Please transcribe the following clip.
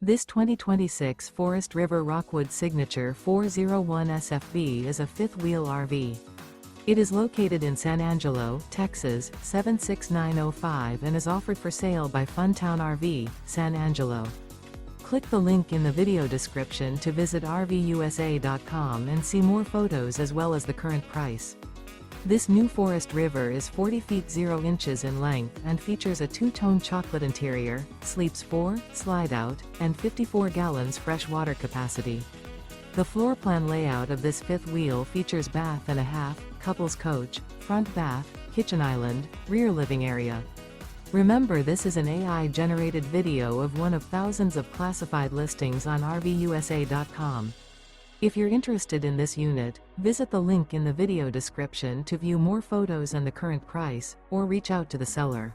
This 2026 Forest River Rockwood Signature 401 SFB is a fifth-wheel RV. It is located in San Angelo, Texas, 76905 and is offered for sale by Funtown RV, San Angelo. Click the link in the video description to visit RVUSA.com and see more photos as well as the current price. This new Forest River is 40 feet 0 inches in length and features a two-tone chocolate interior, sleeps 4, slide-out, and 54 gallons fresh water capacity. The floor plan layout of this fifth wheel features bath and a half, couples coach, front bath, kitchen island, rear living area. Remember, this is an AI-generated video of one of thousands of classified listings on RVUSA.com. If you're interested in this unit, visit the link in the video description to view more photos and the current price, or reach out to the seller.